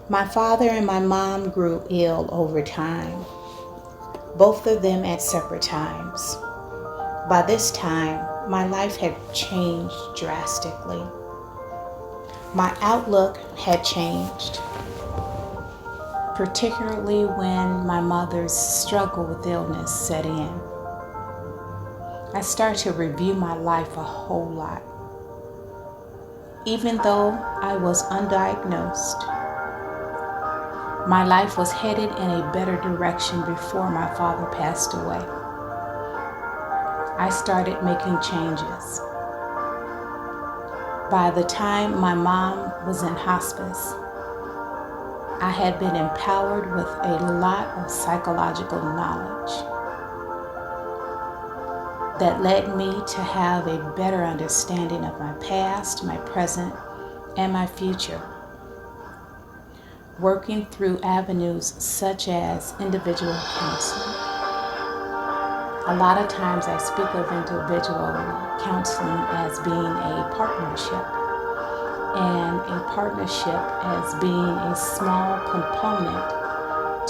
My father and my mom grew ill over time, both of them at separate times. By this time, my life had changed drastically. My outlook had changed, particularly when my mother's struggle with illness set in. I started to review my life a whole lot. Even though I was undiagnosed, my life was headed in a better direction before my father passed away. I started making changes. By the time my mom was in hospice, I had been empowered with a lot of psychological knowledge that led me to have a better understanding of my past, my present, and my future. Working through avenues such as individual counseling. A lot of times I speak of individual counseling as being a partnership, and a partnership as being a small component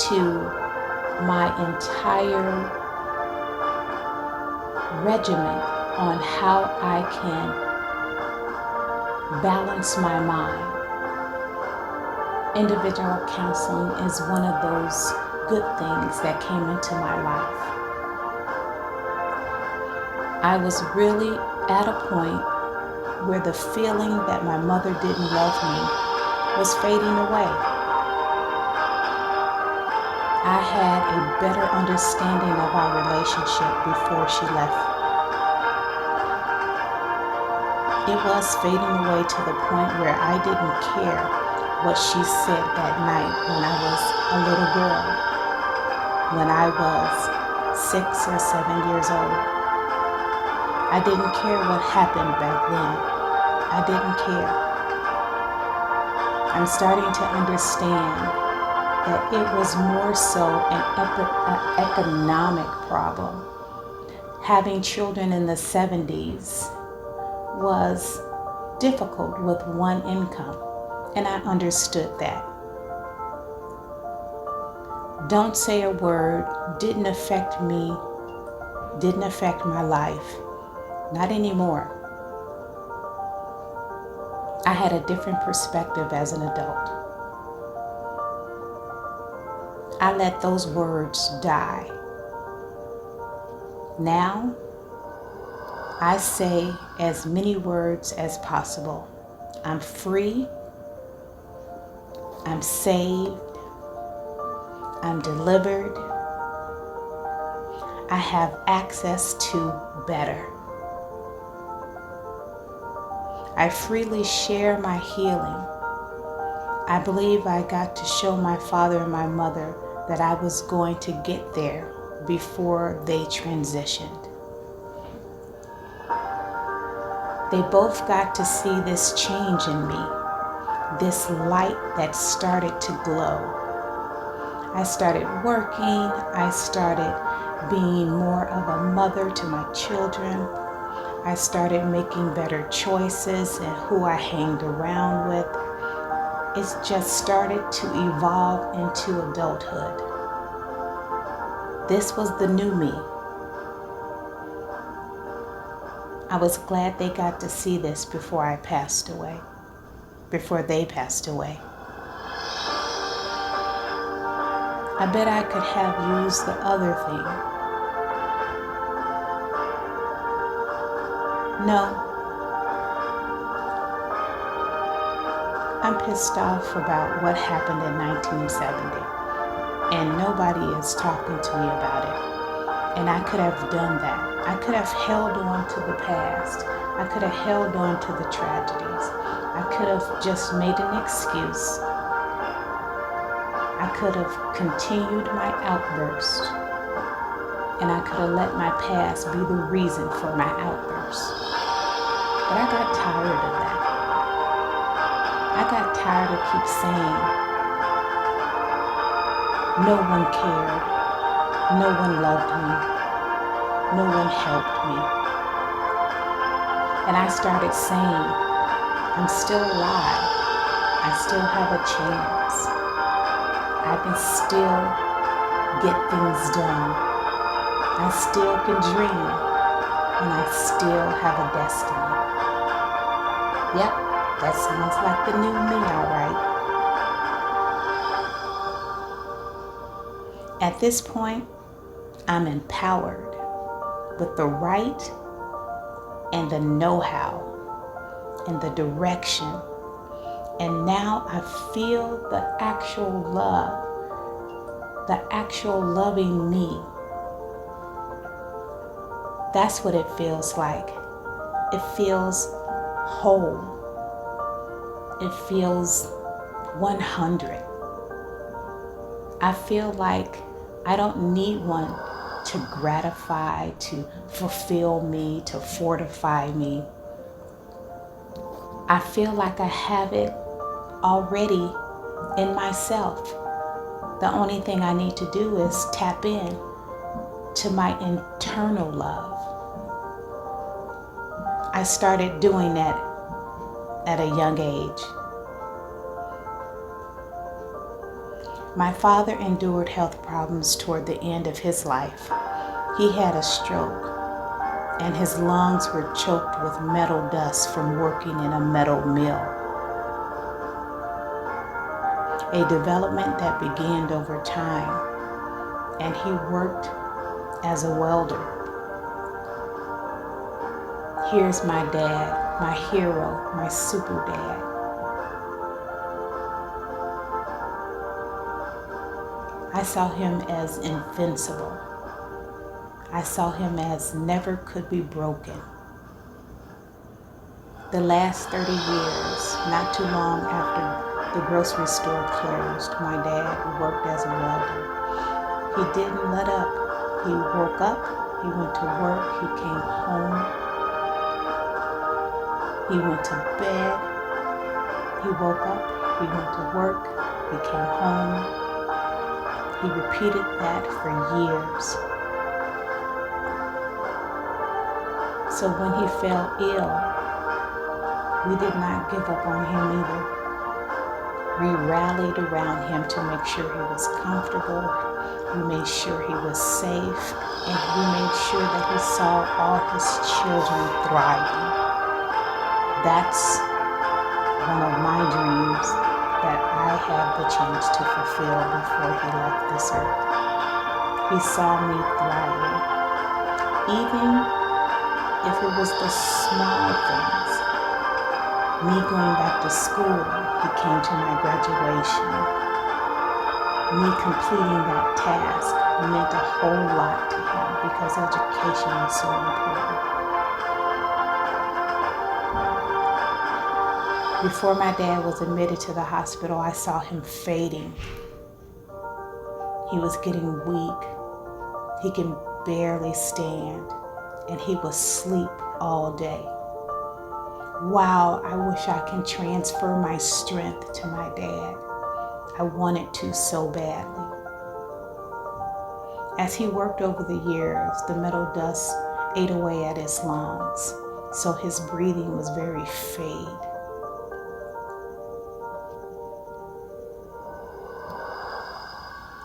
to my entire regimen on how I can balance my mind. Individual counseling is one of those good things that came into my life. I was really at a point where the feeling that my mother didn't love me was fading away. I had a better understanding of our relationship before she left. It was fading away to the point where I didn't care what she said that night when I was a little girl, when I was 6 or 7 years old. I didn't care what happened back then. I didn't care. I'm starting to understand that it was more so an economic problem. Having children in the 70s was difficult with one income, and I understood that. Don't Say a Word didn't affect me, didn't affect my life, not anymore. I had a different perspective as an adult. I let those words die. Now, I say as many words as possible. I'm free, I'm saved, I'm delivered, I have access to better. I freely share my healing. I believe I got to show my father and my mother that I was going to get there before they transitioned. They both got to see this change in me, this light that started to glow. I started working, I started being more of a mother to my children. I started making better choices in who I hanged around with. It just started to evolve into adulthood. This was the new me. I was glad they got to see this before I passed away, before they passed away. I bet I could have used the other thing. No, I'm pissed off about what happened in 1970, and nobody is talking to me about it. And I could have done that. I could have held on to the past. I could have held on to the tragedies. I could have just made an excuse. I could have continued my outburst, and I could have let my past be the reason for my outburst. But I got tired of that. I got tired of keep saying, no one cared, no one loved me, no one helped me. And I started saying, I'm still alive, I still have a chance. I can still get things done. I still can dream, and I still have a destiny. Yep, that sounds like the new me, all right. At this point, I'm empowered with the right and the know-how and the direction. And now I feel the actual love, the actual loving me. That's what it feels like. It feels whole. It feels 100. I feel like I don't need one to gratify, to fulfill me, to fortify me. I feel like I have it already in myself. The only thing I need to do is tap in to my internal love. I started doing that at a young age. My father endured health problems toward the end of his life. He had a stroke, and his lungs were choked with metal dust from working in a metal mill. A development that began over time, and he worked as a welder. Here's my dad, my hero, my super dad. I saw him as invincible. I saw him as never could be broken. The last 30 years, not too long after the grocery store closed, my dad worked as a welder. He didn't let up. He woke up, he went to work, he came home, he went to bed, he woke up, he went to work, he came home. He repeated that for years. So when he fell ill, we did not give up on him either. We rallied around him to make sure he was comfortable. We made sure he was safe, and we made sure that he saw all his children thriving. That's one of my dreams that I had the chance to fulfill before he left this earth. He saw me thriving, even if it was the small things. Me going back to school, he came to my graduation. Me completing that task meant a whole lot to him because education is so important. Before my dad was admitted to the hospital, I saw him fading. He was getting weak. He can barely stand, and he would sleep all day. Wow, I wish I can transfer my strength to my dad. I wanted to so badly. As he worked over the years, the metal dust ate away at his lungs, so his breathing was very fade.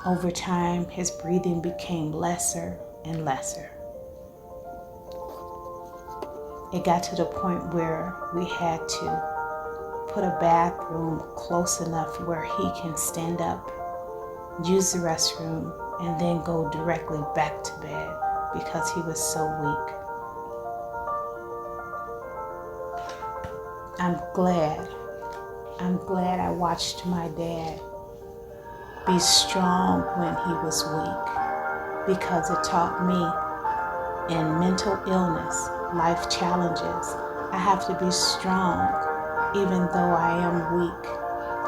Over time, his breathing became lesser and lesser. It got to the point where we had to put a bathroom close enough where he can stand up, use the restroom, and then go directly back to bed because he was so weak. I'm glad I watched my dad be strong when he was weak, because it taught me in mental illness, life challenges, I have to be strong even though I am weak.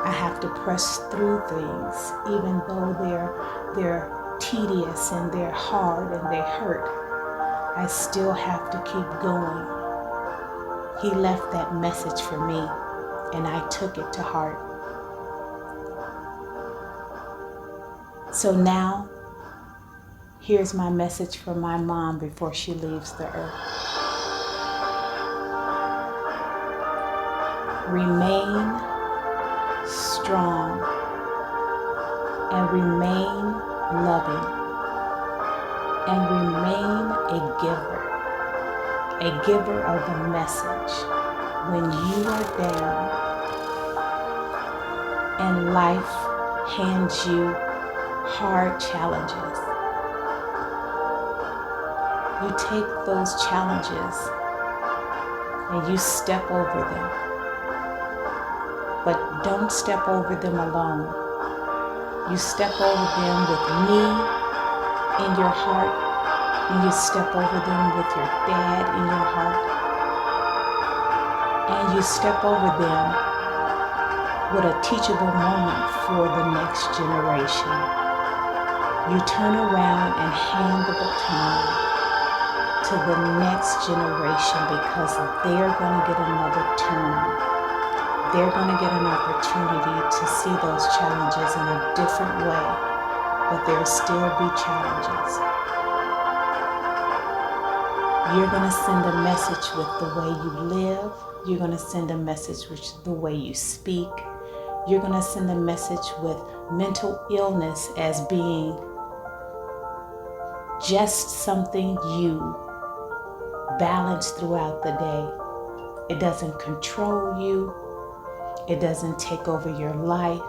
I have to press through things even though they're tedious and they're hard and they hurt. I still have to keep going. He left that message for me, and I took it to heart. So now, here's my message for my mom before she leaves the earth. Remain strong and remain loving and remain a giver of the message when you are down and life hands you hard challenges. You take those challenges and you step over them. But don't step over them alone. You step over them with me in your heart, and you step over them with your dad in your heart, and you step over them with a teachable moment for the next generation. You turn around and hand the baton to the next generation because they're going to get another turn. They're going to get an opportunity to see those challenges in a different way, but there'll still be challenges. You're going to send a message with the way you live. You're going to send a message with the way you speak. You're going to send a message with mental illness as being just something you balance throughout the day. It doesn't control you. It doesn't take over your life.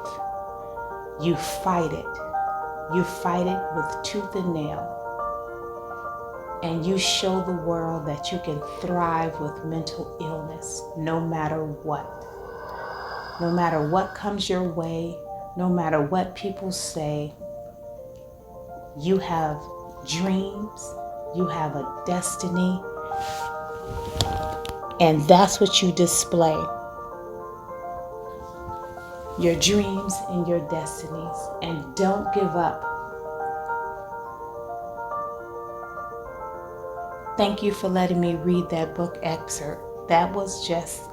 You fight it. You fight it with tooth and nail. And you show the world that you can thrive with mental illness no matter what. No matter what comes your way, no matter what people say, you have dreams, you have a destiny, and that's what you display. Your dreams and your destinies, and don't give up. Thank you for letting me read that book excerpt. That was just,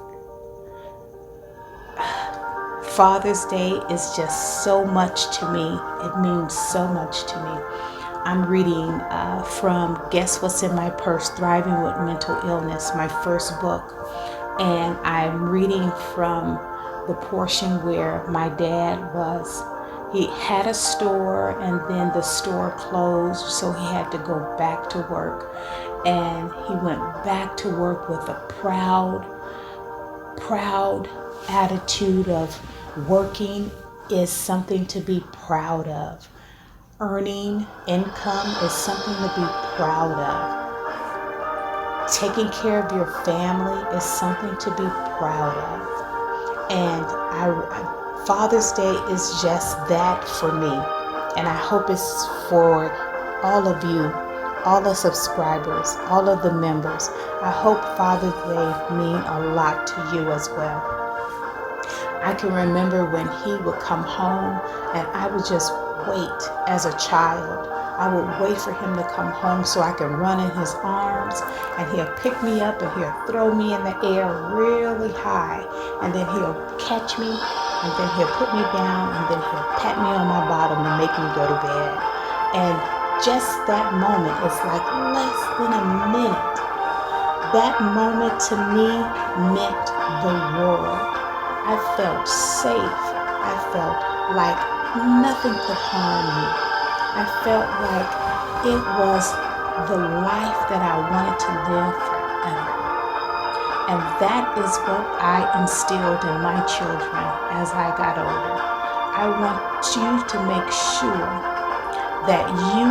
Father's Day is just so much to me. It means so much to me. I'm reading from Guess What's in My Purse, Thriving with Mental Illness, my first book. And I'm reading from the portion where my dad he had a store and then the store closed, so he had to go back to work. And he went back to work with a proud attitude of working is something to be proud of. Earning income is something to be proud of. Taking care of your family is something to be proud of. And Father's Day is just that for me. And I hope it's for all of you, all the subscribers, all of the members. I hope Father's Day mean a lot to you as well. I can remember when he would come home and I would just wait as a child. I would wait for him to come home so I could run in his arms, and he'll pick me up and he'll throw me in the air really high, and then he'll catch me, and then he'll put me down, and then he'll pat me on my bottom and make me go to bed. And just that moment is like less than a minute. That moment to me meant the world. I felt safe. I felt like nothing could harm me. I felt like it was the life that I wanted to live forever. And that is what I instilled in my children as I got older. I want you to make sure that you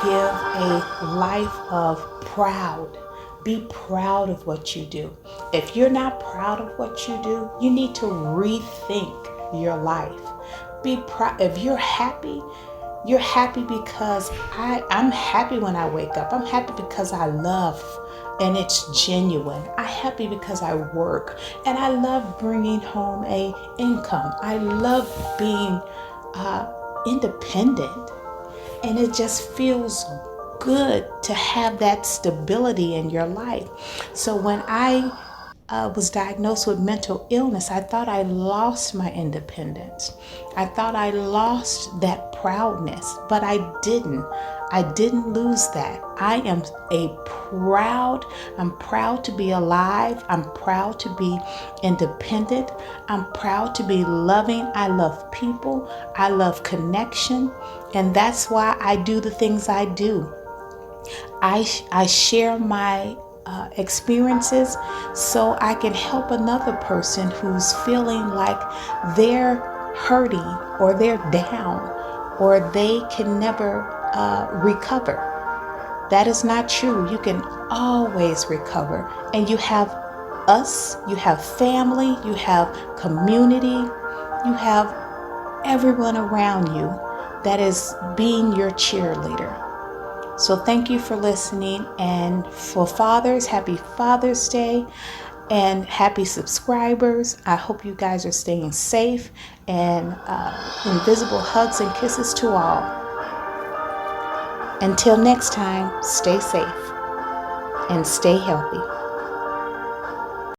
give a life of proud. Be proud of what you do. If you're not proud of what you do, you need to rethink your life. Be proud. If you're happy because I'm happy when I wake up. I'm happy because I love and it's genuine. I'm happy because I work and I love bringing home a income. I love being independent, and it just feels good to have that stability in your life. So when I was diagnosed with mental illness, I thought I lost my independence. I thought I lost that proudness, but I didn't. I didn't lose that. I'm proud to be alive. I'm proud to be independent. I'm proud to be loving. I love people. I love connection. And that's why I do the things I do. I share my experiences so I can help another person who's feeling like they're hurting or they're down or they can never recover. That is not true. You can always recover. And you have us, you have family, you have community, you have everyone around you that is being your cheerleader. So thank you for listening. And for fathers, happy Father's Day and happy subscribers. I hope you guys are staying safe, and invisible hugs and kisses to all. Until next time, stay safe and stay healthy.